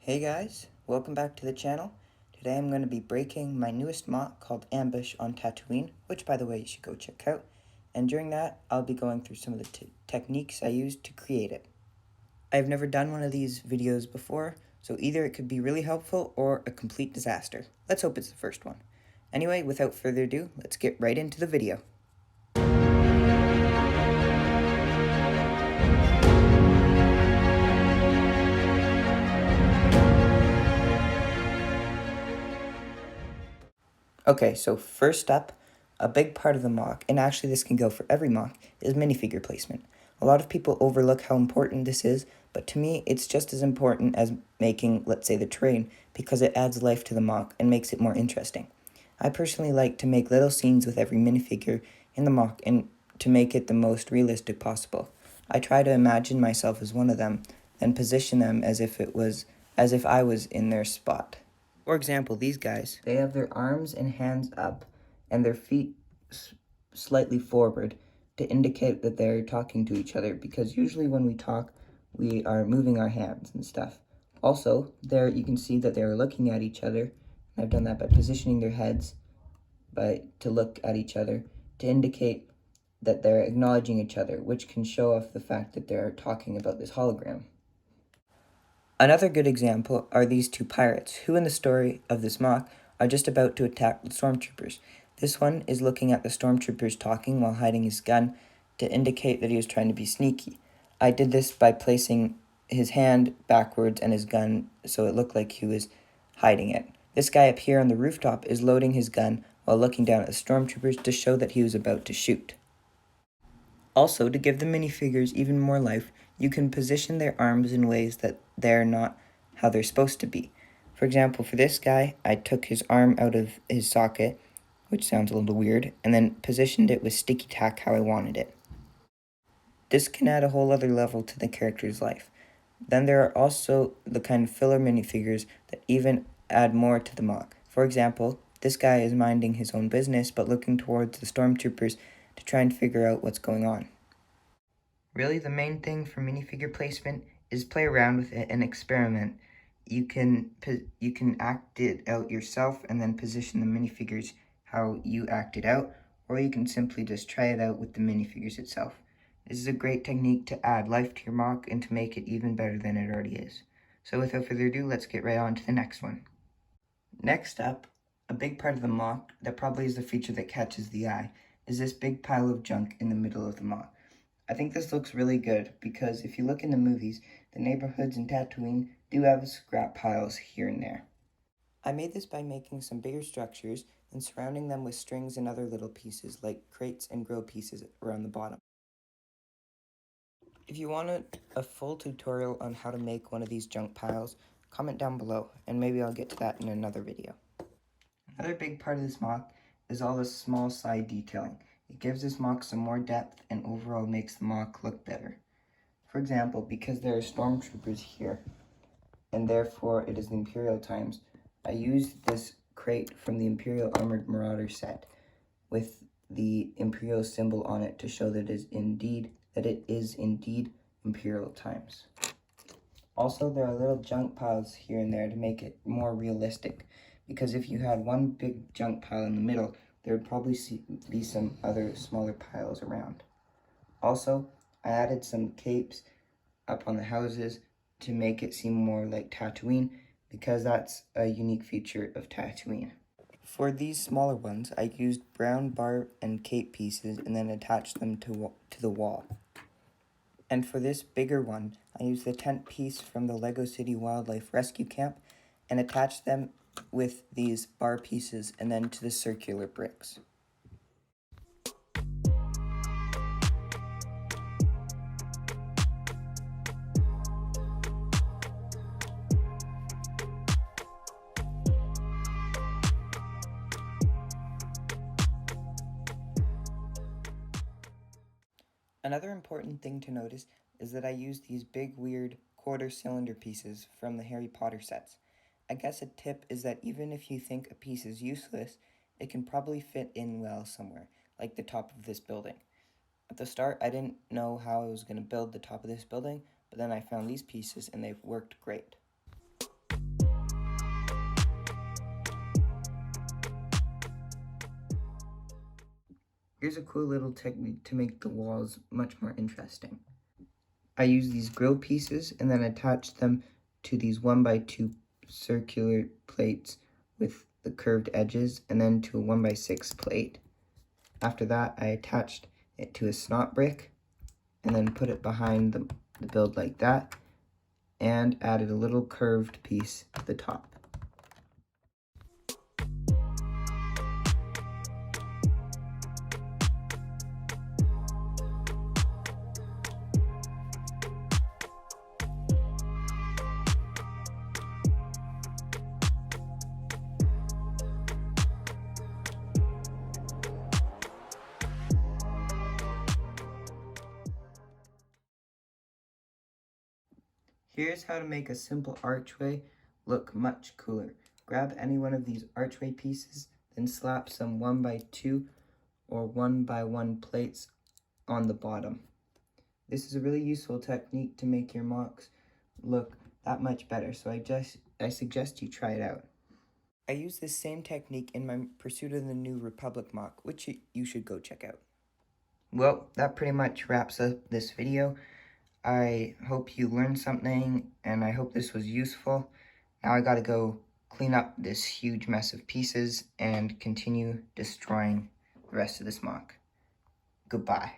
Hey guys, welcome back to the channel. Today I'm going to be breaking my newest MOC called Ambush on Tatooine, which by the way you should go check out. And during that, I'll be going through some of the techniques I used to create it. I've never done one of these videos before, so either it could be really helpful or a complete disaster. Let's hope it's the first one. Anyway, without further ado, let's get right into the video. Okay, so first up, a big part of the MOC, and actually this can go for every MOC, is minifigure placement. A lot of people overlook how important this is, but to me it's just as important as making, let's say, the terrain, because it adds life to the MOC and makes it more interesting. I personally like to make little scenes with every minifigure in the MOC and to make it the most realistic possible. I try to imagine myself as one of them, then position them as if I was in their spot. For example, these guys, they have their arms and hands up and their feet slightly forward to indicate that they're talking to each other, because usually when we talk, we are moving our hands and stuff. Also, there you can see that they're looking at each other. I've done that by positioning their heads to look at each other to indicate that they're acknowledging each other, which can show off the fact that they're talking about this hologram. Another good example are these two pirates, who in the story of this MOC are just about to attack the stormtroopers. This one is looking at the stormtroopers talking while hiding his gun to indicate that he was trying to be sneaky. I did this by placing his hand backwards and his gun so it looked like he was hiding it. This guy up here on the rooftop is loading his gun while looking down at the stormtroopers to show that he was about to shoot. Also, to give the minifigures even more life, you can position their arms in ways that they're not how they're supposed to be. For example, for this guy, I took his arm out of his socket, which sounds a little weird, and then positioned it with sticky tack how I wanted it. This can add a whole other level to the character's life. Then there are also the kind of filler minifigures that even add more to the MOC. For example, this guy is minding his own business but looking towards the stormtroopers to try and figure out what's going on. Really, the main thing for minifigure placement is play around with it and experiment. You can act it out yourself and then position the minifigures how you act it out, or you can simply just try it out with the minifigures itself. This is a great technique to add life to your MOC and to make it even better than it already is. So without further ado, let's get right on to the next one. Next up, a big part of the MOC that probably is the feature that catches the eye is this big pile of junk in the middle of the MOC. I think this looks really good because if you look in the movies, the neighborhoods in Tatooine do have scrap piles here and there. I made this by making some bigger structures and surrounding them with strings and other little pieces like crates and grill pieces around the bottom. If you want a full tutorial on how to make one of these junk piles, comment down below and maybe I'll get to that in another video. Another big part of this MOC is all the small side detailing. It gives this MOC some more depth and overall makes the MOC look better. For example, because there are stormtroopers here, and therefore it is the Imperial times, I used this crate from the Imperial Armored Marauder set with the Imperial symbol on it to show that it is indeed Imperial times. Also, there are little junk piles here and there to make it more realistic, because if you had one big junk pile in the middle, there would probably be some other smaller piles around. Also, I added some capes up on the houses to make it seem more like Tatooine, because that's a unique feature of Tatooine. For these smaller ones, I used brown bar and cape pieces and then attached them to the wall. And for this bigger one, I used the tent piece from the Lego City Wildlife Rescue Camp and attached them with these bar pieces and then to the circular bricks. Another important thing to notice is that I used these big weird quarter cylinder pieces from the Harry Potter sets. I guess a tip is that even if you think a piece is useless, it can probably fit in well somewhere, like the top of this building. At the start, I didn't know how I was going to build the top of this building, but then I found these pieces and they've worked great. Here's a cool little technique to make the walls much more interesting. I use these grill pieces and then attach them to these 1x2 circular plates with the curved edges, and then to a 1x6 plate. After that, I attached it to a snot brick and then put it behind the build like that, and added a little curved piece to the top. Here's how to make a simple archway look much cooler. Grab any one of these archway pieces, then slap some 1x2 or 1x1 plates on the bottom. This is a really useful technique to make your MOCs look that much better, so I suggest you try it out. I use this same technique in my Pursuit of the New Republic MOC, which you should go check out. Well, that pretty much wraps up this video. I hope you learned something, and I hope this was useful. Now I gotta go clean up this huge mess of pieces and continue destroying the rest of this MOC. Goodbye.